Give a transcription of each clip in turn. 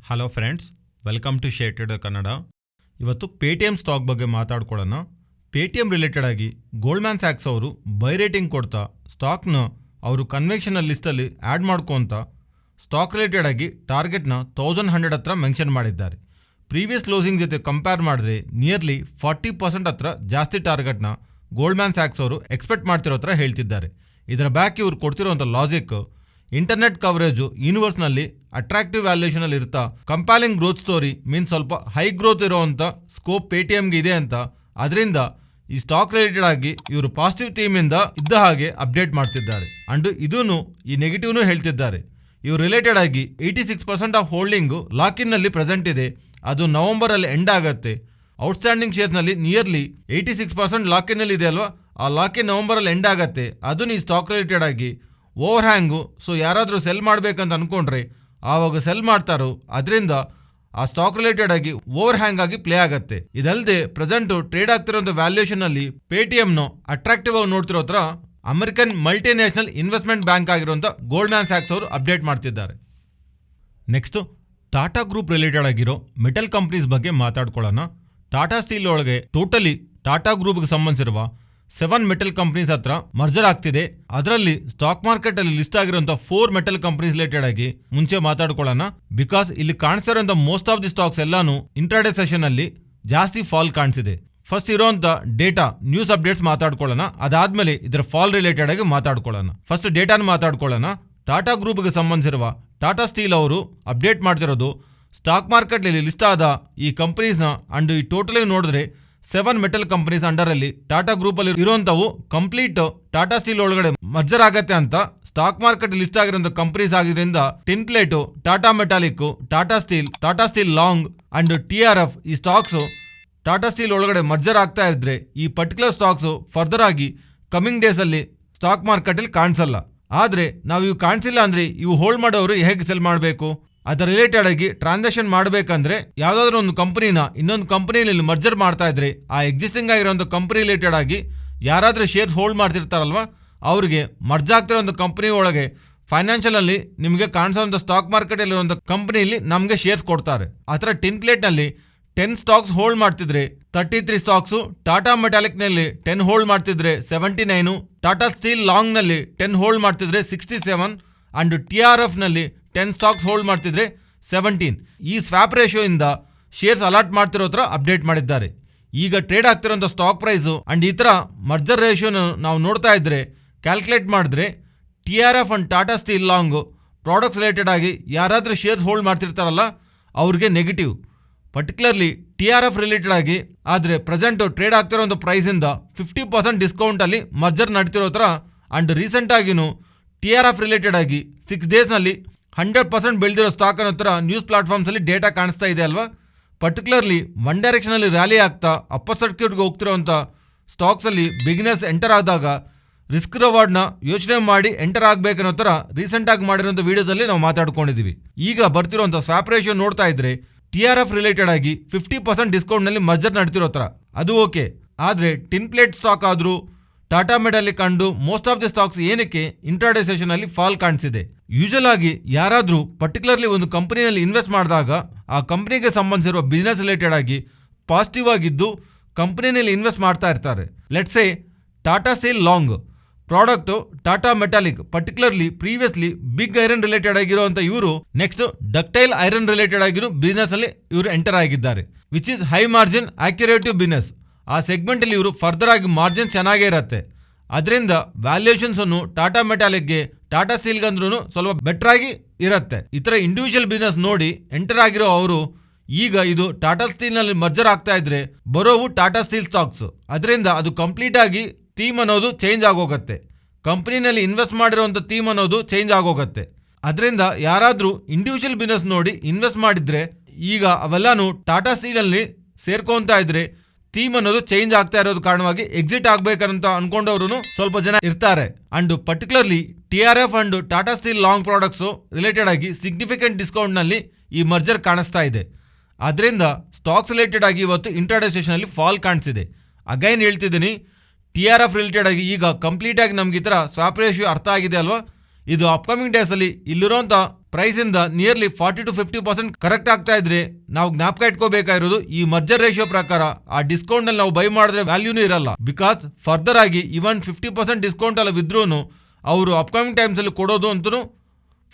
Hello friends, welcome to share trader Kannada. ಇವತ್ತು Paytm stock ಬಗ್ಗೆ ಮಾತಾಡ್ಕೊಳ್ಳೋಣ. ಪೇಟಿಎಮ್ ರಿಲೇಟೆಡ್ ಆಗಿ ಗೋಲ್ಡ್ಮ್ಯಾನ್ ಸ್ಯಾಕ್ಸ್ ಅವರು ಬೈ ರೇಟಿಂಗ್ ಕೊಡ್ತಾ ಸ್ಟಾಕ್ನ ಅವರು ಕನ್ವೆನ್ಷನಲ್ ಲಿಸ್ಟಲ್ಲಿ ಆ್ಯಡ್ ಮಾಡ್ಕೊತ ಸ್ಟಾಕ್ ರಿಲೇಟೆಡ್ ಆಗಿ ಟಾರ್ಗೆಟ್ನ 1100 ಹತ್ರ ಮೆನ್ಷನ್ ಮಾಡಿದ್ದಾರೆ. ಪ್ರೀವಿಯಸ್ ಕ್ಲೋಸಿಂಗ್ ಜೊತೆ ಕಂಪೇರ್ ಮಾಡಿದ್ರೆ ನಿಯರ್ಲಿ 40% ಹತ್ರ ಜಾಸ್ತಿ ಟಾರ್ಗೆಟ್ನ ಗೋಲ್ಡ್ಮ್ಯಾನ್ ಸ್ಯಾಕ್ಸ್ ಅವರು ಎಕ್ಸ್ಪೆಕ್ಟ್ ಮಾಡ್ತಿರೋ ಹತ್ರ ಹೇಳ್ತಿದ್ದಾರೆ. ಇದರ ಬ್ಯಾಕ್ ಇವ್ರು ಕೊಡ್ತಿರೋಂಥ ಲಾಜಿಕ್, ಇಂಟರ್ನೆಟ್ ಕವರೇಜು ಯೂನಿವರ್ಸ್ನಲ್ಲಿ ಅಟ್ರಾಕ್ಟಿವ್ ವ್ಯಾಲ್ಯೂಷನಲ್ಲಿ ಇರ್ತಾ ಕಂಪ್ಯಾಲಿಂಗ್ ಗ್ರೋತ್ ಸ್ಟೋರಿ ಮೀನ್ಸ್ ಸ್ವಲ್ಪ ಹೈ ಗ್ರೋತ್ ಇರೋವಂಥ ಸ್ಕೋಪ್ ಪೇಟಿಎಮ್ಗೆ ಇದೆ ಅಂತ. ಅದರಿಂದ ಈ ಸ್ಟಾಕ್ ರಿಲೇಟೆಡ್ ಆಗಿ ಇವರು ಪಾಸಿಟಿವ್ ಥೀಮಿಂದ ಇದ್ದ ಹಾಗೆ ಅಪ್ಡೇಟ್ ಮಾಡ್ತಿದ್ದಾರೆ. ಅಂಡ್ ಇದೂ ಈ ನೆಗೆಟಿವ್ನು ಹೇಳ್ತಿದ್ದಾರೆ. ಇವರು ರಿಲೇಟೆಡ್ ಆಗಿ 86% ಆಫ್ ಹೋಲ್ಡಿಂಗು ಲಾಕಿನ್ನಲ್ಲಿ ಪ್ರೆಸೆಂಟ್ ಇದೆ. ಅದು ನವಂಬರಲ್ಲಿ ಎಂಡ್ ಆಗುತ್ತೆ. ಔಟ್ಸ್ಟ್ಯಾಂಡಿಂಗ್ ಶೇರ್ಸ್ನಲ್ಲಿ ನಿಯರ್ಲಿ 86% ಲಾಕಿನ್ನಲ್ಲಿ ಇದೆ ಅಲ್ವಾ, ಆ ಲಾಕಿನ್ ನವಂಬರಲ್ಲಿ ಎಂಡ್ ಆಗುತ್ತೆ. ಅದನ್ನು ಈ ಸ್ಟಾಕ್ ರಿಲೇಟೆಡ್ ಆಗಿ ಓವರ್ ಹ್ಯಾಂಗು. ಸೊ ಯಾರಾದರೂ ಸೆಲ್ ಮಾಡಬೇಕಂತ ಅಂದ್ಕೊಂಡ್ರೆ ಆವಾಗ ಸೆಲ್ ಮಾಡ್ತಾರೋ, ಅದರಿಂದ ಆ ಸ್ಟಾಕ್ ರಿಲೇಟೆಡ್ ಆಗಿ ಓವರ್ ಹ್ಯಾಂಗ್ ಆಗಿ ಪ್ಲೇ ಆಗುತ್ತೆ. ಇದಲ್ಲದೆ ಪ್ರೆಸೆಂಟು ಟ್ರೇಡ್ ಆಗ್ತಿರೋಂಥ ವ್ಯಾಲ್ಯೂಷನಲ್ಲಿ ಪೇಟಿಎಮ್ನು ಅಟ್ರಾಕ್ಟಿವ್ ಆಗಿ ನೋಡ್ತಿರೋ ಹತ್ರ ಅಮೆರಿಕನ್ ಮಲ್ಟಿನ್ಯಾಷನಲ್ ಇನ್ವೆಸ್ಟ್ಮೆಂಟ್ ಬ್ಯಾಂಕ್ ಆಗಿರುವಂಥ ಗೋಲ್ಡ್ಮ್ಯಾನ್ ಸ್ಯಾಕ್ಸ್ ಅವರು ಅಪ್ಡೇಟ್ ಮಾಡ್ತಿದ್ದಾರೆ. ನೆಕ್ಸ್ಟು ಟಾಟಾ ಗ್ರೂಪ್ ರಿಲೇಟೆಡ್ ಆಗಿರೋ ಮೆಟಲ್ ಕಂಪ್ನೀಸ್ ಬಗ್ಗೆ ಮಾತಾಡ್ಕೊಳ್ಳೋಣ. ಟಾಟಾ ಸ್ಟೀಲ್ ಒಳಗೆ ಟೋಟಲಿ ಟಾಟಾ ಗ್ರೂಪ್ಗೆ ಸಂಬಂಧಿಸಿರುವ 7 ಮೆಟಲ್ ಕಂಪ್ನೀಸ್ ಹತ್ರ ಮರ್ಜರ್ ಆಗ್ತಿದೆ. ಅದರಲ್ಲಿ ಸ್ಟಾಕ್ ಮಾರ್ಕೆಟ್ ಅಲ್ಲಿ ಲಿಸ್ಟ್ ಆಗಿರುವಂತಹ 4 ಮೆಟಲ್ ಕಂಪ್ನೀಸ್ ರಿಲೇಟೆಡ್ ಆಗಿ ಮುಂಚೆ ಮಾತಾಡ್ಕೊಳ್ಳೋಣ. ಬಿಕಾಸ್ ಇಲ್ಲಿ ಕಾಣಿಸ್ತಿರೋಂಥ ಮೋಸ್ಟ್ ಆಫ್ ದಿ ಸ್ಟಾಕ್ಸ್ ಎಲ್ಲಾನು ಇಂಟ್ರಾಡೇ ಸೆಷನ್ ಅಲ್ಲಿ ಜಾಸ್ತಿ ಫಾಲ್ ಕಾಣಿಸಿದೆ. ಫಸ್ಟ್ ಇರೋಂಥ ಡೇಟಾ ನ್ಯೂಸ್ ಅಪ್ಡೇಟ್ಸ್ ಮಾತಾಡ್ಕೊಳ್ಳೋಣ. ಅದಾದ್ಮೇಲೆ ಇದರ ಫಾಲ್ ರಿಲೇಟೆಡ್ ಆಗಿ ಮಾತಾಡ್ಕೊಳ್ಳೋಣ. ಫಸ್ಟ್ ಡೇಟಾನ ಮಾತಾಡ್ಕೊಳ್ಳೋಣ. ಟಾಟಾ ಗ್ರೂಪ್ಗೆ ಸಂಬಂಧಿಸಿರುವ ಟಾಟಾ ಸ್ಟೀಲ್ ಅವರು ಅಪ್ಡೇಟ್ ಮಾಡ್ತಿರೋದು ಸ್ಟಾಕ್ ಮಾರ್ಕೆಟ್ ಅಲ್ಲಿ ಲಿಸ್ಟ್ ಆದ ಈ ಕಂಪನೀಸ್ನ ಅಂಡ್ ಈ ಟೋಟಲಿ ನೋಡಿದ್ರೆ 7 ಮೆಟಲ್ ಕಂಪನೀಸ್ ಅಂಡರಲ್ಲಿ ಟಾಟಾ ಗ್ರೂಪ್ ಅಲ್ಲಿ ಇರುವಂತವು ಕಂಪ್ಲೀಟ್ ಟಾಟಾ ಸ್ಟೀಲ್ ಒಳಗಡೆ ಮರ್ಜರ್ ಆಗತ್ತೆ ಅಂತ ಸ್ಟಾಕ್ ಮಾರ್ಕೆಟ್ ಲಿಸ್ಟ್ ಆಗಿರುವಂತ ಕಂಪನೀಸ್ ಆಗಿದ್ರಿಂದ tin plate, Tata metallic, Tata Steel long and TRF ಈ ಸ್ಟಾಕ್ಸ್ ಟಾಟಾ ಸ್ಟೀಲ್ ಒಳಗಡೆ ಮರ್ಜರ್ ಆಗ್ತಾ ಇದ್ರೆ ಈ ಪರ್ಟಿಕ್ಯುಲರ್ ಸ್ಟಾಕ್ಸ್ ಫರ್ದರ್ ಆಗಿ ಕಮಿಂಗ್ ಡೇಸ್ ಅಲ್ಲಿ ಸ್ಟಾಕ್ ಮಾರ್ಕೆಟ್ ಅಲ್ಲಿ ಕಾಣಿಸಲ್ಲ. ಆದ್ರೆ ನಾವು ಇವು ಕಾಣಿಸಿಲ್ಲ ಅಂದ್ರೆ ಇವು ಹೋಲ್ಡ್ ಮಾಡೋರು ಹೇಗೆ ಸೆಲ್ ಮಾಡಬೇಕು? ಅದರ ರಿಲೇಟೆಡ್ ಆಗಿ ಟ್ರಾನ್ಸಾಕ್ಷನ್ ಮಾಡಬೇಕಂದ್ರೆ ಯಾವುದಾದ್ರೂ ಒಂದು ಕಂಪನಿನ ಇನ್ನೊಂದು ಕಂಪನಿಯಲ್ಲಿ ಮರ್ಜರ್ ಮಾಡ್ತಾ ಇದ್ರೆ ಆ ಎಕ್ಸಿಸ್ಟಿಂಗ್ ಆಗಿರೋಂಥ ಕಂಪನಿ ರಿಲೇಟೆಡ್ ಆಗಿ ಯಾರಾದರೂ ಶೇರ್ಸ್ ಹೋಲ್ಡ್ ಮಾಡ್ತಿರ್ತಾರಲ್ವ, ಅವ್ರಿಗೆ ಮರ್ಜ್ ಆಗ್ತಿರೋಂಥ ಕಂಪನಿ ಒಳಗೆ ಫೈನಾನ್ಷಿಯಲ್ ಅಲ್ಲಿ ನಿಮಗೆ ಕಾಣಿಸೋಂಥ ಸ್ಟಾಕ್ ಮಾರ್ಕೆಟ್ ಇರುವಂಥ ಕಂಪನಿಯಲ್ಲಿ ನಮಗೆ ಶೇರ್ಸ್ ಕೊಡ್ತಾರೆ. ಆ ಥರ ಟಿನ್ ಪ್ಲೇಟ್ನಲ್ಲಿ 10 ಸ್ಟಾಕ್ಸ್ ಹೋಲ್ಡ್ ಮಾಡ್ತಿದ್ರೆ 33 ಸ್ಟಾಕ್ಸು, ಟಾಟಾ ಮೆಟಾಲಿಕ್ನಲ್ಲಿ 10 ಹೋಲ್ಡ್ ಮಾಡ್ತಿದ್ರೆ 79, ಟಾಟಾ ಸ್ಟೀಲ್ ಲಾಂಗ್ನಲ್ಲಿ 10 ಹೋಲ್ಡ್ ಮಾಡ್ತಿದ್ರೆ 67 ಅಂಡ್ TRFನಲ್ಲಿ 10 ಸ್ಟಾಕ್ಸ್ ಹೋಲ್ಡ್ ಮಾಡ್ತಿದ್ರೆ 17. ಈ ಸ್ವ್ಯಾಪ್ ರೇಷಿಯೋ ಇಂದ ಶೇರ್ಸ್ ಅಲಾಟ್ ಮಾಡ್ತಿರೋ ಹತ್ರ ಅಪ್ಡೇಟ್ ಮಾಡಿದ್ದಾರೆ. ಈಗ ಟ್ರೇಡ್ ಆಗ್ತಿರೋಂಥ ಸ್ಟಾಕ್ ಪ್ರೈಸು ಅಂಡ್ ಈ ಥರ ಮರ್ಜರ್ ರೇಷಿಯೋನ ನಾವು ನೋಡ್ತಾ ಇದ್ರೆ ಕ್ಯಾಲ್ಕುಲೇಟ್ ಮಾಡಿದ್ರೆ TRF and Tata Steel long products related ಆಗಿ ಯಾರಾದರೂ ಶೇರ್ಸ್ ಹೋಲ್ಡ್ ಮಾಡ್ತಿರ್ತಾರಲ್ಲ ಅವ್ರಿಗೆ ನೆಗೆಟಿವ್. ಪರ್ಟಿಕ್ಯುಲರ್ಲಿ TRF ರಿಲೇಟೆಡ್ ಆಗಿ ಆದರೆ ಪ್ರೆಸೆಂಟು ಟ್ರೇಡ್ ಆಗ್ತಿರೋಂಥ ಪ್ರೈಸಿಂದ 50% ಡಿಸ್ಕೌಂಟಲ್ಲಿ ಮರ್ಜರ್ ನಡೀತಿರೋ ಹತ್ರ ಅಂಡ್ ರೀಸೆಂಟ್ ಆಗಿನೂ TRF ರಿಲೇಟೆಡ್ ಆಗಿ 6 ಡೇಸ್ನಲ್ಲಿ 100% ಬೆಳೆದಿರೋ ಸ್ಟಾಕ್ ಅನ್ನೋ ಥರ ನ್ಯೂಸ್ ಪ್ಲಾಟ್ಫಾರ್ಮ್ಸಲ್ಲಿ ಡೇಟಾ ಕಾಣಿಸ್ತಾ ಇದೆ ಅಲ್ವಾ. ಪರ್ಟಿಕ್ಯುಲರ್ಲಿ ಒನ್ ಡೈರೆಕ್ಷನಲ್ಲಿ ರ್ಯಾಲಿ ಆಗ್ತಾ ಅಪ್ಪರ್ ಸರ್ಕ್ಯೂಟ್ಗೆ ಹೋಗ್ತಿರೋಂಥ ಸ್ಟಾಕ್ಸಲ್ಲಿ ಬಿಗಿನರ್ಸ್ ಎಂಟರ್ ಆದಾಗ ರಿಸ್ಕ್ ರಿವಾರ್ಡ್ನ ಯೋಚನೆ ಮಾಡಿ ಎಂಟರ್ ಆಗಬೇಕನ್ನೋ ಥರ ರೀಸೆಂಟಾಗಿ ಮಾಡಿರೋಂಥ ವೀಡಿಯೋದಲ್ಲಿ ನಾವು ಮಾತಾಡ್ಕೊಂಡಿದ್ದೀವಿ. ಈಗ ಬರ್ತಿರೋಂಥ ಸ್ವ್ಯಾಪ್ ರೇಷಿಯೋ ನೋಡ್ತಾ ಇದ್ರೆ TRF ರಿಲೇಟೆಡ್ ಆಗಿ 50% ಡಿಸ್ಕೌಂಟ್ನಲ್ಲಿ ಮರ್ಜರ್ ನಡ್ತಿರೋ ಥರ ಅದು ಓಕೆ. ಆದರೆ ಟಿನ್ ಪ್ಲೇಟ್ ಸ್ಟಾಕ್ ಆದರೂ ಟಾಟಾ ಮೆಟಾಲಿಕ್ ಕಂಡು ಮೋಸ್ಟ್ ಆಫ್ ದಿ ಸ್ಟಾಕ್ಸ್ ಏನಕ್ಕೆ ಇಂಟ್ರಾಡೇ ಸೆಷನ್ ಅಲ್ಲಿ ಫಾಲ್ ಕಾಣಿಸಿದೆ? ಯೂಶಲ್ ಆಗಿ ಯಾರಾದರೂ ಪರ್ಟಿಕ್ಯುಲರ್ಲಿ ಒಂದು ಕಂಪನಿಯಲ್ಲಿ ಇನ್ವೆಸ್ಟ್ ಮಾಡಿದಾಗ ಆ ಕಂಪನಿಗೆ ಸಂಬಂಧಿಸಿರುವ ಬಿಸ್ನೆಸ್ ರಿಲೇಟೆಡ್ ಆಗಿ ಪಾಸಿಟಿವ್ ಆಗಿದ್ದು ಕಂಪನಿಯಲ್ಲಿ ಇನ್ವೆಸ್ಟ್ ಮಾಡ್ತಾ ಇರ್ತಾರೆ. Let's say Tata Steel long product Tata Metaliks particularly previously big iron related ಆಗಿರುವಂಥ ಇವರು ನೆಕ್ಸ್ಟ್ ಡಕ್ಟೈಲ್ ಐರನ್ ರಿಲೇಟೆಡ್ ಆಗಿರೋ ಬಿಸ್ನೆಸ್ ಅಲ್ಲಿ ಇವರು ಎಂಟರ್ ಆಗಿದ್ದಾರೆ, which is high margin accretive business. ಆ ಸೆಗ್ಮೆಂಟಲ್ಲಿ ಇವರು ಫರ್ದರ್ ಆಗಿ ಮಾರ್ಜಿನ್ ಚೆನ್ನಾಗೇ ಇರುತ್ತೆ. ಅದರಿಂದ ವ್ಯಾಲ್ಯೂಷನ್ಸನ್ನು ಟಾಟಾ ಮೆಟಾಲಿಕ್ಗೆ ಟಾಟಾ ಸ್ಟೀಲ್ಗಂದ್ರೂ ಸ್ವಲ್ಪ ಬೆಟರ್ ಆಗಿ ಇರುತ್ತೆ. ಈ ಥರ ಇಂಡಿವಿಜುವಲ್ ಬಿಸ್ನೆಸ್ ನೋಡಿ ಎಂಟರ್ ಆಗಿರೋ ಅವರು ಈಗ ಇದು ಟಾಟಾ ಸ್ಟೀಲ್ನಲ್ಲಿ ಮರ್ಜರ್ ಆಗ್ತಾ ಇದ್ರೆ ಬರೋವು ಟಾಟಾ ಸ್ಟೀಲ್ ಸ್ಟಾಕ್ಸ್. ಅದರಿಂದ ಅದು ಕಂಪ್ಲೀಟ್ ಆಗಿ ಥೀಮ್ ಅನ್ನೋದು ಚೇಂಜ್ ಆಗೋಗುತ್ತೆ. ಕಂಪನಿನಲ್ಲಿ ಇನ್ವೆಸ್ಟ್ ಮಾಡಿರೋಂಥ ಥೀಮ್ ಅನ್ನೋದು ಚೇಂಜ್ ಆಗೋಗುತ್ತೆ. ಅದರಿಂದ ಯಾರಾದರೂ ಇಂಡಿವಿಜುವಲ್ ಬಿಸ್ನೆಸ್ ನೋಡಿ ಇನ್ವೆಸ್ಟ್ ಮಾಡಿದ್ರೆ ಈಗ ಅವೆಲ್ಲಾನು ಟಾಟಾ ಸ್ಟೀಲಲ್ಲಿ ಸೇರ್ಕೊತಾ ಇದ್ರೆ ಥೀಮ್ ಅನ್ನೋದು ಚೇಂಜ್ ಆಗ್ತಾ ಇರೋದು ಕಾರಣವಾಗಿ ಎಕ್ಸಿಟ್ ಆಗ್ಬೇಕಂತ ಅನ್ಕೊಂಡವ್ರು ಸ್ವಲ್ಪ ಜನ ಇರ್ತಾರೆ. And particularly TRF and Tata Steel long products related ಆಗಿ ಸಿಗ್ನಿಫಿಕೆಂಟ್ ಡಿಸ್ಕೌಂಟ್ನಲ್ಲಿ ಈ ಮರ್ಜರ್ ಕಾಣಿಸ್ತಾ ಇದೆ. ಅದರಿಂದ ಸ್ಟಾಕ್ಸ್ ರಿಲೇಟೆಡ್ ಆಗಿ ಇವತ್ತು ಇಂಟ್ರಾಡೇ ಸೆಷನಲ್ಲಿ ಫಾಲ್ ಕಾಣಿಸಿದೆ. ಅಗೈನ್ ಹೇಳ್ತಿದ್ದೀನಿ, TRF ರಿಲೇಟೆಡ್ ಆಗಿ ಈಗ ಕಂಪ್ಲೀಟ್ ಆಗಿ ನಮ್ಗೆ ಈ ಥರ ಸ್ವಾಪ್ ರೇಷಿಯೋ ಅರ್ಥ ಆಗಿದೆ ಅಲ್ವಾ. ಇದು ಅಪ್ಕಮಿಂಗ್ ಡೇಸ್ ಅಲ್ಲಿ ಇಲ್ಲಿರುವಂತ ಪ್ರೈಸ್ ಇಂದ ನಿಯರ್ಲಿ 40-50% ಕರೆಕ್ಟ್ ಆಗ್ತಾ ಇದ್ರೆ ನಾವು ಜ್ಞಾಪಕ ಇಟ್ಕೋಬೇಕಾಗಿರೋದು ಈ ಮರ್ಜರ್ ರೇಷಿಯೋ ಪ್ರಕಾರ ಆ ಡಿಸ್ಕೌಂಟ್ ನಲ್ಲಿ ನಾವು ಬೈ ಮಾಡಿದ್ರೆ ವ್ಯಾಲ್ಯೂನೂ ಇರಲ್ಲ. ಬಿಕಾಸ್ ಫರ್ದರ್ ಆಗಿ ಇವನ್ 50% ಡಿಸ್ಕೌಂಟ್ ಅಲ್ಲಿ ಬಿದ್ರೂ ಅವರು ಅಪ್ಕಮಿಂಗ್ ಟೈಮ್ಸ್ ಅಲ್ಲಿ ಕೊಡೋದು ಅಂತೂ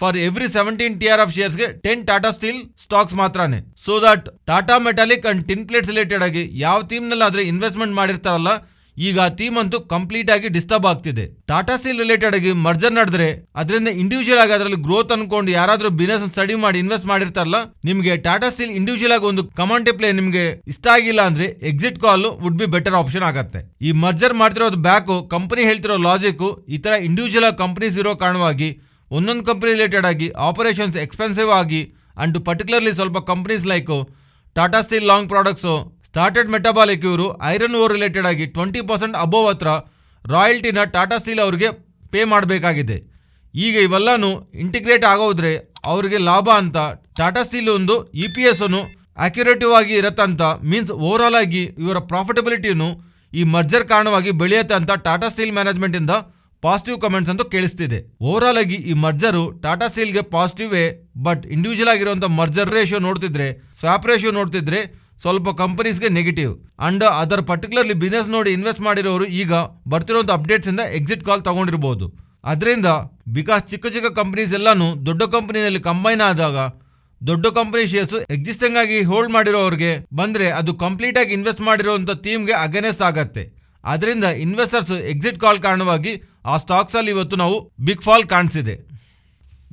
ಫಾರ್ ಎವ್ರಿ 17 TRF ಶೇರ್ಸ್ಗೆ 10 ಟಾಟಾ ಸ್ಟೀಲ್ ಸ್ಟಾಕ್ಸ್ ಮಾತ್ರನೇ. So that Tata Metaliks and tin plates related ಆಗಿ ಯಾವ ಥೀಮ್ ನಲ್ಲಿ ಆದ್ರೆ ಇನ್ವೆಸ್ಟ್ಮೆಂಟ್ ಮಾಡಿರ್ತಾರಲ್ಲ, ಈಗ ಆ ಥೀಮ್ ಅಂತೂ ಕಂಪ್ಲೀಟ್ ಆಗಿ ಡಿಸ್ಟರ್ಬ್ ಆಗ್ತಿದೆ. ಟಾಟಾ ಸ್ಟೀಲ್ ರಿಲೇಟೆಡ್ ಆಗಿ ಮರ್ಜರ್ ನಡೆದ್ರೆ ಅದರಿಂದ ಇಂಡಿವಿಜುವಲ್ ಆಗಿ ಅದರಲ್ಲಿ ಗ್ರೋತ್ ಅನ್ಕೊಂಡು ಯಾರಾದ್ರೂ ಬಿಸಿನೆಸ್ ಸ್ಟಡಿ ಮಾಡಿ ಇನ್ವೆಸ್ಟ್ ಮಾಡಿರ್ತಾರಲ್ಲ, ನಿಮಗೆ ಟಾಟಾ ಸ್ಟೀಲ್ ಇಂಡಿವಿಜುವಲ್ ಆಗಿ ಒಂದು ಕಮಾಂಡಿ ಪ್ಲೇ ನಿಮಗೆ ಇಷ್ಟ ಆಗಿಲ್ಲ ಅಂದ್ರೆ exit call would be better option ಆಗತ್ತೆ. ಈ ಮರ್ಜರ್ ಮಾಡ್ತಿರೋದು ಬ್ಯಾಕ್ ಕಂಪನಿ ಹೇಳ್ತಿರೋ ಲಾಜಿಕ್ ಈ ತರ ಇಂಡಿವಿಜುವಲ್ ಆಗಿ ಕಂಪನೀಸ್ ಇರೋ ಕಾರಣವಾಗಿ ಒಂದೊಂದು ಕಂಪನಿ ರಿಲೇಟೆಡ್ ಆಗಿ ಆಪರೇಷನ್ಸ್ ಎಕ್ಸ್ಪೆನ್ಸಿವ್ ಆಗಿ ಅಂಡ್ ಪರ್ಟಿಕ್ಯುಲರ್ಲಿ ಸ್ವಲ್ಪ companies like Tata Steel long products, started metabolic ಇವರು ಐರನ್ ಓರ್ ರಿಲೇಟೆಡ್ ಆಗಿ 20% ಅಬೋವ್ ಹತ್ರ ರಾಯಲ್ಟಿನ ಟಾಟಾ ಸ್ಟೀಲ್ ಅವ್ರಿಗೆ ಪೇ ಮಾಡಬೇಕಾಗಿದೆ. ಈಗ ಇವೆಲ್ಲನೂ ಇಂಟಿಗ್ರೇಟ್ ಆಗೋದ್ರೆ ಅವ್ರಿಗೆ ಲಾಭ ಅಂತ ಟಾಟಾ ಸ್ಟೀಲ್ ಒಂದು EPS ಅಕ್ಯುರೇಟಿವ್ ಆಗಿ ಇರತ್ತಂತ ಮೀನ್ಸ್ ಓವರ್ ಆಲ್ ಆಗಿ ಇವರ ಪ್ರಾಫಿಟಬಿಲಿಟಿಯನ್ನು ಈ ಮರ್ಜರ್ ಕಾರಣವಾಗಿ ಬೆಳೆಯುತ್ತೆ ಅಂತ ಟಾಟಾ ಸ್ಟೀಲ್ ಮ್ಯಾನೇಜ್ಮೆಂಟ್ ಇಂದ ಪಾಸಿಟಿವ್ ಕಮೆಂಟ್ಸ್ ಅಂತೂ ಕೇಳಿಸ್ತಿದೆ. ಓವರ್ ಆಲ್ ಆಗಿ ಈ ಮರ್ಜರು ಟಾಟಾ ಸ್ಟೀಲ್ಗೆ ಪಾಸಿಟಿವ್, ಬಟ್ ಇಂಡಿವಿಜುವಲ್ ಆಗಿರುವಂತ ಮರ್ಜರ್ ರೇಷಿಯೋ ನೋಡ್ತಿದ್ರೆ, ಸ್ವಾಪ್ ರೇಷಿಯೋ ನೋಡ್ತಿದ್ರೆ ಸ್ವಲ್ಪ ಕಂಪನೀಸ್ಗೆ negative. And other particularly business ನೋಡಿ ಇನ್ವೆಸ್ಟ್ ಮಾಡಿರೋರು ಈಗ ಬರ್ತಿರೋಂಥ ಅಪ್ಡೇಟ್ಸ್ ಇಂದ ಎಕ್ಸಿಟ್ ಕಾಲ್ ತಗೊಂಡಿರ್ಬೋದು. ಅದರಿಂದ ಬಿಕಾಸ್ ಚಿಕ್ಕ ಚಿಕ್ಕ ಕಂಪನೀಸ್ ಎಲ್ಲಾನು ದೊಡ್ಡ ಕಂಪನಿನಲ್ಲಿ ಕಂಬೈನ್ ಆದಾಗ ದೊಡ್ಡ ಕಂಪನಿ ಶೇರ್ಸ್ ಎಕ್ಸಿಸ್ಟಿಂಗ್ ಆಗಿ ಹೋಲ್ಡ್ ಮಾಡಿರೋರಿಗೆ ಬಂದ್ರೆ ಅದು ಕಂಪ್ಲೀಟ್ ಆಗಿ ಇನ್ವೆಸ್ಟ್ ಮಾಡಿರೋಂಥ ಥೀಮ್ಗೆ ಅಗೇನೆಸ್ಟ್ ಆಗತ್ತೆ. ಅದರಿಂದ ಇನ್ವೆಸ್ಟರ್ಸ್ ಎಕ್ಸಿಟ್ ಕಾಲ್ ಕಾರಣವಾಗಿ ಆ ಸ್ಟಾಕ್ಸ್ ಅಲ್ಲಿ ಇವತ್ತು ನಾವು ಬಿಗ್ ಫಾಲ್ ಕಾಣಿಸಿದೆ.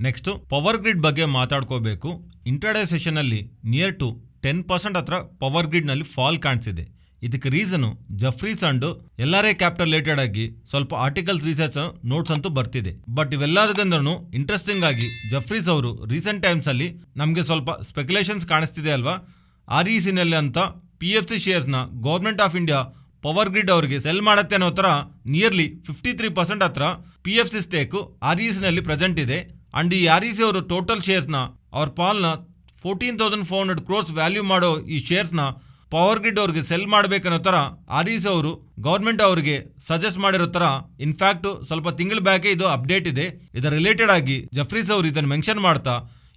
ನೆಕ್ಸ್ಟ್ ಪವರ್ ಗ್ರಿಡ್ ಬಗ್ಗೆ ಮಾತಾಡ್ಕೋಬೇಕು. ಇಂಟ್ರಾಡೇ ಸೆಷನ್ ಅಲ್ಲಿ ನಿಯರ್ ಟು 10% ಹತ್ರ ಪವರ್ ಗ್ರಿಡ್ ನಲ್ಲಿ ಫಾಲ್ ಕಾಣಿಸಿದೆ. ಇದಕ್ಕೆ reason Jefferies and LRA capital related ಆಗಿ ಸ್ವಲ್ಪ ಆರ್ಟಿಕಲ್ಸ್ ರಿಸರ್ಚ್ ನೋಟ್ಸ್ ಅಂತೂ ಬರ್ತಿದೆ. ಬಟ್ ಇವೆಲ್ಲದಕ್ಕಂದ್ರೂ ಇಂಟ್ರೆಸ್ಟಿಂಗ್ ಆಗಿ ಜಫ್ರೀಸ್ ಅವರು ರೀಸೆಂಟ್ ಟೈಮ್ಸ್ ಅಲ್ಲಿ ನಮಗೆ ಸ್ವಲ್ಪ ಸ್ಪೆಕ್ಯುಲೇಷನ್ಸ್ ಕಾಣಿಸ್ತಿದೆ ಅಲ್ವಾ, REC ನಲ್ಲಿ ಅಂತ PFC ಶೇರ್ಸ್ ನ government of India power grid ಅವರಿಗೆ ಸೆಲ್ ಮಾಡುತ್ತೆ ಅನ್ನೋ ತರ ನಿಯರ್ಲಿ 53% ಹತ್ರ PFC ಸ್ಟೇಕ್ REC ನಲ್ಲಿ ಪ್ರೆಸೆಂಟ್ ಇದೆ. ಅಂಡ್ ಈ REC ಅವರು ಟೋಟಲ್ ಶೇರ್ಸ್ ನ ಅವ್ರ ಪಾಲ್ನ 14,400 crores ವ್ಯಾಲ್ಯೂ ಮಾಡೋ ಈ ಶೇರ್ಸ್ ನ ಪವರ್ ಗ್ರಿಡ್ ಅವ್ರಿಗೆ ಸೆಲ್ ಮಾಡ್ಬೇಕನ್ನೋ ತರ REC ಅವರು ಗೌರ್ಮೆಂಟ್ ಅವರಿಗೆ ಸಜೆಸ್ಟ್ ಮಾಡಿರೋ ತರ ಇನ್ಫ್ಯಾಕ್ಟ್ ಸ್ವಲ್ಪ ತಿಂಗಳ ಬ್ಯಾಕೆ ಇದು ಅಪ್ಡೇಟ್ ಇದೆ. ಇದರ ರಿಲೇಟೆಡ್ ಆಗಿ ಜಫ್ರೀಸ್ ಅವರು ಇದನ್ನು ಮೆನ್ಷನ್ ಮಾಡ್ತಾ,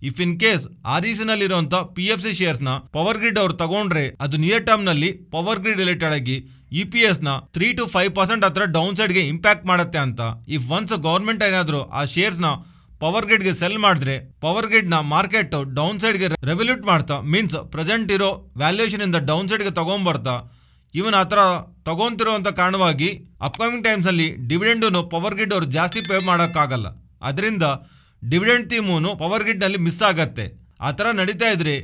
if in case REC ನಲ್ಲಿರುವಂತ PFC shares ನ ಪವರ್ ಗ್ರಿಡ್ ಅವರು ತಗೊಂಡ್ರೆ ಅದು ನಿಯರ್ ಟರ್ಮ್ ನಲ್ಲಿ ಪವರ್ ಗ್ರಿಡ್ ರಿಲೇಟೆಡ್ ಆಗಿ EPS ನ 3-5% ಹತ್ರ ಡೌನ್ ಸೈಡ್ ಗೆ ಇಂಪ್ಯಾಕ್ಟ್ ಮಾಡುತ್ತೆ ಅಂತ. ಇಫ್ ಒನ್ಸ್ ಗೌರ್ಮೆಂಟ್ ಏನಾದ್ರು ಆ ಶೇರ್ಸ್ ನ ಪವರ್ ಗ್ರಿಡ್ ಗೆ ಸೆಲ್ ಮಾಡಿದ್ರೆ ಪವರ್ ಗ್ರಿಡ್ ನ ಮಾರ್ಕೆಟ್ ಡೌನ್ ಸೈಡ್ ಗೆ ರೆವಲ್ಯೂಟ್ ಮಾಡ್ತಾ ಮೀನ್ಸ್ ಪ್ರೆಸೆಂಟ್ ಇರೋ ವ್ಯಾಲ್ಯೂಯೇಷನ್ ಇಂದ ಡೌನ್ ಸೈಡ್ ಗೆ ತಗೊಂಡ್ಬರ್ತಾ ಇವನ್ ಆತರ ತಗೊಂತಿರುವಂತ ಕಾರಣವಾಗಿ ಅಪ್ಕಮಿಂಗ್ ಟೈಮ್ಸ್ ಅಲ್ಲಿ ಡಿವಿಡೆಂಡ್ ಪವರ್ ಗ್ರಿಡ್ ಅವರು ಜಾಸ್ತಿ ಪೇ ಮಾಡೋಕ್ಕಾಗಲ್ಲ. ಅದರಿಂದ ಡಿವಿಡೆಂಡ್ ಥೀಮೂನು ಪವರ್ ಗ್ರಿಡ್ ನಲ್ಲಿ ಮಿಸ್ ಆಗತ್ತೆ. ಆ ತರ ನಡೀತಾ ಇದ್ರೆ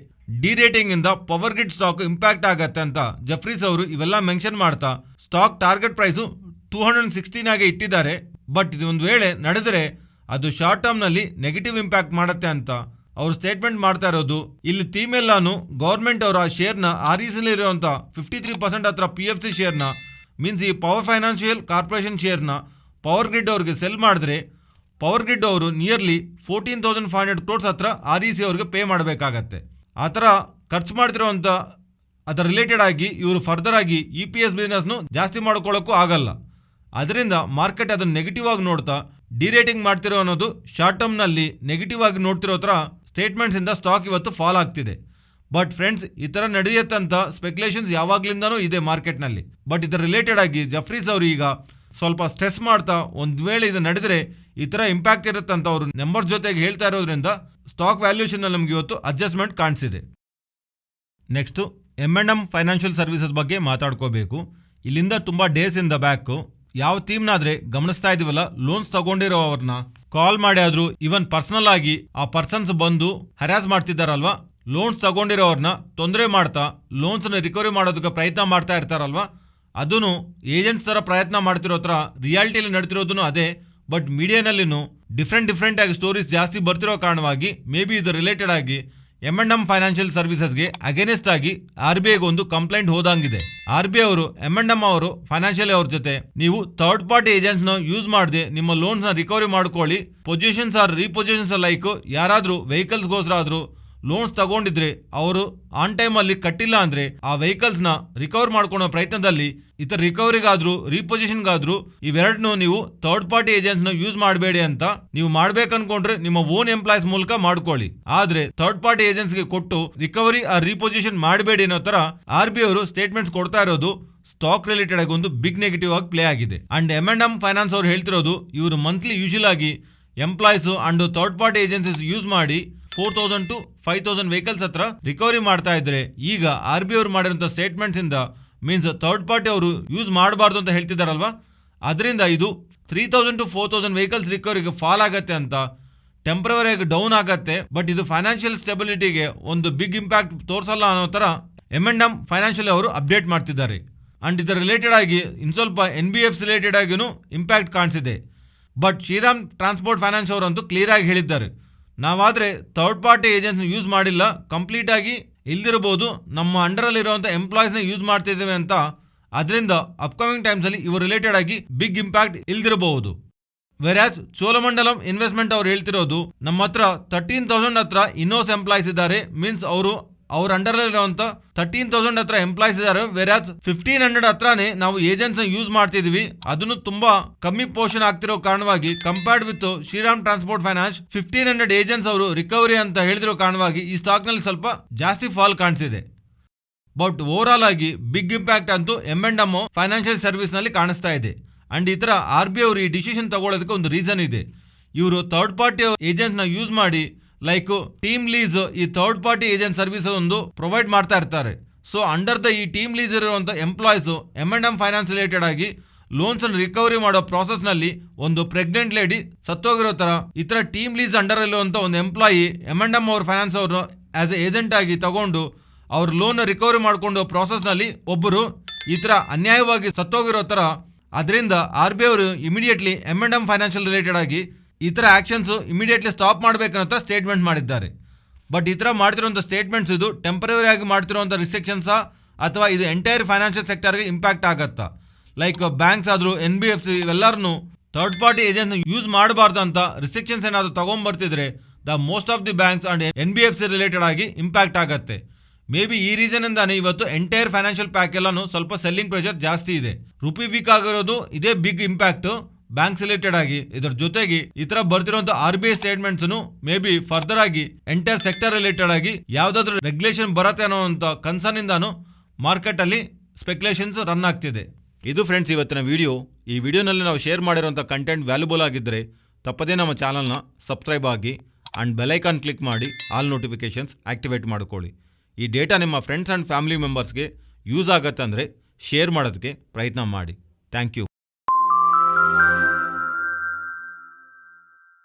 ರೇಟಿಂಗ್ ಇಂದ ಪವರ್ ಗ್ರಿಡ್ ಸ್ಟಾಕ್ ಇಂಪ್ಯಾಕ್ಟ್ ಆಗತ್ತೆ ಅಂತ ಜಫ್ರೀಸ್ ಅವರು ಇವೆಲ್ಲ ಮೆನ್ಷನ್ ಮಾಡ್ತಾ ಸ್ಟಾಕ್ ಟಾರ್ಗೆಟ್ ಪ್ರೈಸು 216 ಆಗಿ ಇಟ್ಟಿದ್ದಾರೆ. ಬಟ್ ಇದು ಒಂದು ವೇಳೆ ನಡೆದರೆ ಅದು ಶಾರ್ಟ್ ಟರ್ಮ್ ನಲ್ಲಿ ನೆಗೆಟಿವ್ ಇಂಪ್ಯಾಕ್ಟ್ ಮಾಡುತ್ತೆ ಅಂತ ಅವರು ಸ್ಟೇಟ್ಮೆಂಟ್ ಮಾಡ್ತಾ ಇರೋದು. ಇಲ್ಲಿ ಥೀಮ್ ಎಲ್ಲಾನು ಗೌರ್ಮೆಂಟ್ ಅವರ ಶೇರ್ನ REC ಇರುವಂತ 53% ಹತ್ರ PFC ಶೇರ್ನ ಮೀನ್ಸ್ ಈ ಪವರ್ ಫೈನಾನ್ಷಿಯಲ್ ಕಾರ್ಪೊರೇಷನ್ ಶೇರ್ನ ಪವರ್ ಗ್ರಿಡ್ ಅವ್ರಿಗೆ ಸೆಲ್ ಮಾಡಿದ್ರೆ ಪವರ್ ಗ್ರಿಡ್ ಅವರು ನಿಯರ್ಲಿ 14,500 crores ಹತ್ರ REC ಅವ್ರಿಗೆ ಪೇ ಮಾಡಬೇಕಾಗತ್ತೆ. ಆ ಥರ ಖರ್ಚು ಮಾಡ್ತಿರೋಂಥ ಅದರ ರಿಲೇಟೆಡ್ ಆಗಿ ಇವರು ಫರ್ದರ್ ಆಗಿ EPS ಬಿಸ್ನೆಸ್ನು ಜಾಸ್ತಿ ಮಾಡ್ಕೊಳ್ಳೋಕ್ಕೂ ಆಗಲ್ಲ. ಅದರಿಂದ ಮಾರ್ಕೆಟ್ ಅದನ್ನು ನೆಗೆಟಿವ್ ಆಗಿ ನೋಡ್ತಾ ರೇಟಿಂಗ್ ಮಾಡ್ತಿರೋ ಅನ್ನೋದು ಶಾರ್ಟ್ ಟರ್ಮ್ ನಲ್ಲಿ ನೆಗೆಟಿವ್ ಆಗಿ ನೋಡ್ತಿರೋ ಥರ ಸ್ಟೇಟ್ಮೆಂಟ್ಸ್ ಇಂದ ಸ್ಟಾಕ್ ಇವತ್ತು ಫಾಲ್ ಆಗ್ತಿದೆ. ಬಟ್ ಫ್ರೆಂಡ್ಸ್, ಈ ಥರ ನಡೆಯುತ್ತಂತ ಸ್ಪೆಕ್ಯುಲೇಷನ್ಸ್ ಯಾವಾಗ್ಲಿಂದನೂ ಇದೆ ಮಾರ್ಕೆಟ್ನಲ್ಲಿ. ಬಟ್ ಇದರ ರಿಲೇಟೆಡ್ ಆಗಿ ಜಫ್ರೀಸ್ ಅವರು ಈಗ ಸ್ವಲ್ಪ ಸ್ಟ್ರೆಸ್ ಮಾಡ್ತಾ ಒಂದು ವೇಳೆ ಇದು ನಡೆದರೆ ಈ ಥರ ಇಂಪ್ಯಾಕ್ಟ್ ಇರುತ್ತಂತ ಅವರು ನಂಬರ್ ಜೊತೆಗೆ ಹೇಳ್ತಾ ಇರೋದ್ರಿಂದ ಸ್ಟಾಕ್ ವ್ಯಾಲ್ಯೂಷನ್ ನಮ್ಗೆ ಇವತ್ತು ಅಡ್ಜಸ್ಟ್ಮೆಂಟ್ ಕಾಣಿಸಿದೆ. ನೆಕ್ಸ್ಟ್ M&M ಫೈನಾನ್ಷಿಯಲ್ ಸರ್ವಿಸಸ್ ಬಗ್ಗೆ ಮಾತಾಡ್ಕೋಬೇಕು. ಇಲ್ಲಿಂದ ತುಂಬ ಡೇಸ್ ಇನ್ ದ ಬ್ಯಾಕ್ ಯಾವ ಥೀಮ್ನಾದ್ರೆ ಗಮನಿಸ್ತಾ ಇದೀವಲ್ಲ, ಲೋನ್ಸ್ ತಗೊಂಡಿರೋ ಅವ್ರನ್ನ ಕಾಲ್ ಮಾಡಿ ಆದ್ರೂ ಇವನ್ ಪರ್ಸನಲ್ ಆಗಿ ಆ ಪರ್ಸನ್ಸ್ ಬಂದು ಹರಾಸ್ ಮಾಡ್ತಿದ್ದಾರಲ್ವಾ, ಲೋನ್ಸ್ ತಗೊಂಡಿರೋರ್ನ ತೊಂದರೆ ಮಾಡ್ತಾ ಲೋನ್ಸ್ನ ರಿಕವರಿ ಮಾಡೋದಕ್ಕೆ ಪ್ರಯತ್ನ ಮಾಡ್ತಾ ಇರ್ತಾರಲ್ವಾ, ಅದೂ ಏಜೆಂಟ್ಸ್ ಥರ ಪ್ರಯತ್ನ ಮಾಡ್ತಿರೋ ಥರ ರಿಯಾಲಿಟಿಯಲ್ಲಿ ನಡ್ತಿರೋದೂ ಅದೇ. ಬಟ್ ಮೀಡಿಯಾನಲ್ಲಿನೂ ಡಿಫ್ರೆಂಟ್ ಆಗಿ ಸ್ಟೋರೀಸ್ ಜಾಸ್ತಿ ಬರ್ತಿರೋ ಕಾರಣವಾಗಿ ಮೇ ಬಿ ಇದು ರಿಲೇಟೆಡ್ ಆಗಿ M&M ಫೈನಾನ್ಷಿಯಲ್ ಸರ್ವಿಸಸ್ಗೆ ಅಗೇನೆಸ್ಟ್ ಆಗಿ RBIಗೆ ಒಂದು ಕಂಪ್ಲೇಂಟ್ ಹೋದಂಗಿದೆ. RBI ಅವರು M&M ಅವರು ಫೈನಾನ್ಷಿಯಲ್ ಅವ್ರ ಜೊತೆ ನೀವು ಥರ್ಡ್ ಪಾರ್ಟಿ ಏಜೆಂಟ್ಸ್ನ ಯೂಸ್ ಮಾಡದೆ ನಿಮ್ಮ ಲೋನ್ಸ್ನ ರಿಕವರಿ ಮಾಡ್ಕೊಳ್ಳಿ, ಪೊಸಿಷನ್ಸ್ ಆರ್ ರೀಪೊಸಿಷನ್ಸ್ ಲೈಕ್ ಯಾರಾದರೂ ವೆಹಿಕಲ್ಸ್ಗೋಸ್ಕರ ಆದರೂ ಲೋನ್ಸ್ ತಗೊಂಡಿದ್ರೆ ಅವರು ಆನ್ ಟೈಮ್ ಅಲ್ಲಿ ಕಟ್ಟಿಲ್ಲ ಅಂದ್ರೆ ಆ ವೆಹಿಕಲ್ಸ್ ನ ರಿಕವರ್ ಮಾಡ್ಕೊಳ್ಳೋ ಪ್ರಯತ್ನದಲ್ಲಿ ಇತರ ರಿಕವರಿಗಾದ್ರೂ ರೀಪೊಸಿಷನ್ಗಾದ್ರೂ ಇವೆರಡನ್ನು ನೀವು ಥರ್ಡ್ ಪಾರ್ಟಿ ಏಜೆಂಟ್ಸ್ ನ ಯೂಸ್ ಮಾಡಬೇಡಿ ಅಂತ ನೀವು ಮಾಡ್ಬೇಕನ್ಕೊಂಡ್ರೆ ನಿಮ್ಮ ಓನ್ ಎಂಪ್ಲಾಯ್ಸ್ ಮೂಲಕ ಮಾಡ್ಕೊಳ್ಳಿ. ಆದ್ರೆ ಥರ್ಡ್ ಪಾರ್ಟಿ ಏಜೆಂಟ್ಸ್ ಗೆ ಕೊಟ್ಟು ರಿಕವರಿ ಆ ರೀಪೊಸಿಷನ್ ಮಾಡಬೇಡಿ ಅನ್ನೋ ತರ RBI ಅವರು ಸ್ಟೇಟ್ಮೆಂಟ್ಸ್ ಕೊಡ್ತಾ ಇರೋದು ಸ್ಟಾಕ್ ರಿಲೇಟೆಡ್ ಆಗಿ ಒಂದು ಬಿಗ್ ನೆಗೆಟಿವ್ ಆಗಿ ಪ್ಲೇ ಆಗಿದೆ. ಅಂಡ್ M&M ಫೈನಾನ್ಸ್ ಅವರು ಹೇಳ್ತಿರೋದು ಇವರು ಮಂತ್ಲಿ ಯೂಶುವಲ್ ಆಗಿ employees and third party agencies use ಮಾಡಿ 4,000 to 5,000 ವೆಹಿಕಲ್ಸ್ ಹತ್ರ ರಿಕವರಿ ಮಾಡ್ತಾ ಇದ್ರೆ ಈಗ RBI ಅವರು ಮಾಡಿರುವಂತ ಸ್ಟೇಟ್ಮೆಂಟ್ಸ್ ಇಂದ ಮೀನ್ಸ್ ಥರ್ಡ್ ಪಾರ್ಟಿ ಅವರು ಯೂಸ್ ಮಾಡಬಾರ್ದು ಅಂತ ಹೇಳ್ತಿದಾರಲ್ವಾ, ಅದರಿಂದ ಇದು 3,000 to 4,000 ವೆಹಿಕಲ್ಸ್ ರಿಕವರಿಗೆ ಫಾಲ್ ಆಗತ್ತೆ ಅಂತ ಟೆಂಪರರಿ ಆಗಿ ಡೌನ್ ಆಗತ್ತೆ. ಬಟ್ ಇದು ಫೈನಾನ್ಷಿಯಲ್ ಸ್ಟೆಬಿಲಿಟಿಗೆ ಒಂದು ಬಿಗ್ ಇಂಪ್ಯಾಕ್ಟ್ ತೋರಿಸಲ್ಲ ಅನ್ನೋ ತರ M&M ಫೈನಾನ್ಷಿಯಲ್ ಅವರು ಅಪ್ಡೇಟ್ ಮಾಡ್ತಿದ್ದಾರೆ. ಅಂಡ್ ಇದರ ರಿಲೇಟೆಡ್ ಆಗಿ ಇನ್ನು ಸ್ವಲ್ಪ NBFC ರಿಲೇಟೆಡ್ ಆಗಿನೂ ಇಂಪ್ಯಾಕ್ಟ್ ಕಾಣಿಸಿದೆ. ಬಟ್ ಶ್ರೀರಾಮ್ ಟ್ರಾನ್ಸ್ಪೋರ್ಟ್ ಫೈನಾನ್ಸ್ ಅವರಂತೂ ಕ್ಲಿಯರ್ ಆಗಿ ಹೇಳಿದ್ದಾರೆ, ನಾವಾದರೆ ಥರ್ಡ್ ಪಾರ್ಟಿ ಏಜೆಂಟ್ಸ್ನ ಯೂಸ್ ಮಾಡಿಲ್ಲ, ಕಂಪ್ಲೀಟ್ ಆಗಿ ಇಲ್ದಿರಬಹುದು, ನಮ್ಮ ಅಂಡರಲ್ಲಿರುವಂಥ ಎಂಪ್ಲಾಯೀಸ್ನ ಯೂಸ್ ಮಾಡ್ತಿದ್ದೇವೆ ಅಂತ. ಅದರಿಂದ ಅಪ್ಕಮಿಂಗ್ ಟೈಮ್ಸಲ್ಲಿ ಇವರು ರಿಲೇಟೆಡ್ ಆಗಿ ಬಿಗ್ ಇಂಪ್ಯಾಕ್ಟ್ ಇಲ್ದಿರಬಹುದು. ವೆರಾಸ್ ಚೋಳಮಂಡಲಂ ಇನ್ವೆಸ್ಟ್ಮೆಂಟ್ ಅವ್ರು ಹೇಳ್ತಿರೋದು ನಮ್ಮ ಹತ್ರ 13,000 ಹತ್ರ ಇನ್ನೋಸ್ ಎಂಪ್ಲಾಯೀಸ್ ಇದ್ದಾರೆ, ಮೀನ್ಸ್ ಅವ್ರ ಅಂಡರ್ಲಿರುವಂತ 13,000 ಹತ್ರ ಎಂಪ್ಲಾಯೀಸ್ ಇದ್ದಾರೆ. ವೆರಾಸ್ 1,500 ಹತ್ರನೇ ನಾವು ಏಜೆಂಟ್ಸ್ ನ ಯೂಸ್ ಮಾಡ್ತಿದ್ವಿ, ಅದನ್ನು ತುಂಬಾ ಕಮ್ಮಿ ಪೋರ್ಷನ್ ಆಗ್ತಿರೋ ಕಾರಣವಾಗಿ compared with Shriram transport finance 1,500 agents ಅವರು ರಿಕವರಿ ಅಂತ ಹೇಳಿದಿರೋ ಕಾರಣವಾಗಿ ಈ ಸ್ಟಾಕ್ ನಲ್ಲಿ ಸ್ವಲ್ಪ ಜಾಸ್ತಿ ಫಾಲ್ ಕಾಣಿಸಿದೆ. ಬಟ್ ಓವರ್ ಆಲ್ ಆಗಿ ಬಿಗ್ ಇಂಪ್ಯಾಕ್ಟ್ ಅಂತೂ M&M ಫೈನಾನ್ಷಿಯಲ್ ಸರ್ವಿಸ್ ನಲ್ಲಿ ಕಾಣಿಸ್ತಾ ಇದೆ. ಅಂಡ್ ಈ ತರ RBI ಅವರು ಈ ಡಿಸಿಷನ್ ತಗೊಳ್ಳೋದಕ್ಕೆ ಒಂದು ರೀಸನ್ ಇದೆ. ಇವರು ಥರ್ಡ್ ಪಾರ್ಟಿ ಏಜೆಂಟ್ಸ್ ನ ಯೂಸ್ ಮಾಡಿ ಲೈಕ್ ಟೀಮ್ ಲೀಸ್ ಈ ಥರ್ಡ್ ಪಾರ್ಟಿ ಏಜೆಂಟ್ ಸರ್ವಿಸ್ ಒಂದು ಪ್ರೊವೈಡ್ ಮಾಡ್ತಾ ಇರ್ತಾರೆ. ಸೊ ಅಂಡರ್ ದ ಈ ಟೀಮ್ ಲೀಸ್ ಇರುವಂಥ ಎಂಪ್ಲಾಯೀಸ್ M&M ಫೈನಾನ್ಸ್ ರಿಲೇಟೆಡ್ ಆಗಿ ಲೋನ್ಸ್ ಅನ್ನು ರಿಕವರಿ ಮಾಡೋ ಪ್ರಾಸೆಸ್ ನಲ್ಲಿ ಒಂದು ಪ್ರೆಗ್ನೆಂಟ್ ಲೇಡಿ ಸತ್ತೋಗಿರೋ ತರ ಈ ತರ ಟೀಮ್ ಲೀಸ್ ಅಂಡರ್ ಇರುವಂತ ಒಂದು ಎಂಪ್ಲಾಯಿ M&M ಅವ್ರ ಫೈನಾನ್ಸ್ ಅವರು ಆಸ್ ಎ ಏಜೆಂಟ್ ಆಗಿ ತಗೊಂಡು ಅವ್ರ ಲೋನ್ ರಿಕವರಿ ಮಾಡಿಕೊಂಡು ಪ್ರಾಸೆಸ್ ನಲ್ಲಿ ಒಬ್ಬರು ಈ ತರ ಅನ್ಯಾಯವಾಗಿ ಸತ್ತೋಗಿರೋ ತರ. ಅದರಿಂದ RBI ಅವರು ಇಮಿಡಿಯೇಟ್ಲಿ M&M ಫೈನಾನ್ಷಿಯಲ್ ರಿಲೇಟೆಡ್ ಆಗಿ ಈ ಥರ ಆ್ಯಕ್ಷನ್ಸ್ ಇಮಿಡಿಯೇಟ್ಲಿ ಸ್ಟಾಪ್ ಮಾಡಬೇಕಂತ ಸ್ಟೇಟ್ಮೆಂಟ್ ಮಾಡಿದ್ದಾರೆ. ಬಟ್ ಈ ಥರ ಮಾಡ್ತಿರೋಂಥ ಸ್ಟೇಟ್ಮೆಂಟ್ಸ್ ಇದು ಟೆಂಪರರಿ ಆಗಿ ಮಾಡ್ತಿರೋಂಥ ರಿಸ್ಟ್ರಿಕ್ಷನ್ಸಾ ಅಥವಾ ಇದು ಎಂಟೈರ್ ಫೈನಾನ್ಷಿಯಲ್ ಸೆಕ್ಟರ್ಗೆ ಇಂಪ್ಯಾಕ್ಟ್ ಆಗುತ್ತಾ? ಲೈಕ್ ಬ್ಯಾಂಕ್ಸ್ ಆದರೂ NBFC ಇವೆಲ್ಲರನ್ನು ಥರ್ಡ್ ಪಾರ್ಟಿ ಏಜೆಂಟ್ಸ್ ಯೂಸ್ ಮಾಡಬಾರ್ದು ಅಂತ ರಿಸ್ಟ್ರಿಕ್ಷನ್ಸ್ ಏನಾದರೂ ತೊಗೊಂಬರ್ತಿದ್ರೆ the most of the banks and NBFC related ಆಗಿ ಇಂಪ್ಯಾಕ್ಟ್ ಆಗುತ್ತೆ. ಮೇ ಬಿ ಈ ರೀಸನ್ ಇಂದಾನೆ ಇವತ್ತು ಎಂಟೈರ್ ಫೈನಾನ್ಷಿಯಲ್ ಪ್ಯಾಕ್ ಎಲ್ಲಾನು ಸ್ವಲ್ಪ ಸೆಲ್ಲಿಂಗ್ ಪ್ರೆಷರ್ ಜಾಸ್ತಿ ಇದೆ. ರುಪಿ ವೀಕ್ ಆಗಿರೋದು ಇದೇ ಬಿಗ್ ಇಂಪ್ಯಾಕ್ಟ್ ಬ್ಯಾಂಕ್ಸ್ ರಿಲೇಟೆಡ್ ಆಗಿ. ಇದರ ಜೊತೆಗೆ ಈ ತರ ಬರ್ತಿರುವಂತ RBI statements may be further ಆಗಿ ಎಂಟೈರ್ ಸೆಕ್ಟರ್ ರಿಲೇಟೆಡ್ ಆಗಿ ಯಾವ್ದಾದ್ರು ರೆಗ್ಯುಲೇಷನ್ ಬರುತ್ತೆ ಅನ್ನೋ ಕನ್ಸರ್ನ್ ಇಂದಾನು ಮಾರ್ಕೆಟ್ ಅಲ್ಲಿ ಸ್ಪೆಕ್ಯುಲೇಷನ್ಸ್ ರನ್ ಆಗ್ತಿದೆ. ಇದು ಫ್ರೆಂಡ್ಸ್ ಇವತ್ತಿನ ವಿಡಿಯೋ. ಈ ವಿಡಿಯೋನಲ್ಲಿ ನಾವು ಶೇರ್ ಮಾಡಿರುವಂಥ ಕಂಟೆಂಟ್ ವ್ಯಾಲ್ಯೂಬಲ್ ಆಗಿದ್ದರೆ ತಪ್ಪದೇ ನಮ್ಮ ಚಾನಲ್ನ ಸಬ್ಸ್ಕ್ರೈಬ್ ಆಗಿ ಅಂಡ್ ಬೆಲೈಕಾನ್ ಕ್ಲಿಕ್ ಮಾಡಿ ಆಲ್ ನೋಟಿಫಿಕೇಶನ್ಸ್ ಆಕ್ಟಿವೇಟ್ ಮಾಡ್ಕೊಳ್ಳಿ. ಈ ಡೇಟಾ ನಿಮ್ಮ ಫ್ರೆಂಡ್ಸ್ ಆ್ಯಂಡ್ ಫ್ಯಾಮಿಲಿ ಮೆಂಬರ್ಸ್ಗೆ ಯೂಸ್ ಆಗುತ್ತೆ ಅಂದರೆ ಶೇರ್ ಮಾಡೋದಕ್ಕೆ ಪ್ರಯತ್ನ ಮಾಡಿ. Thank you.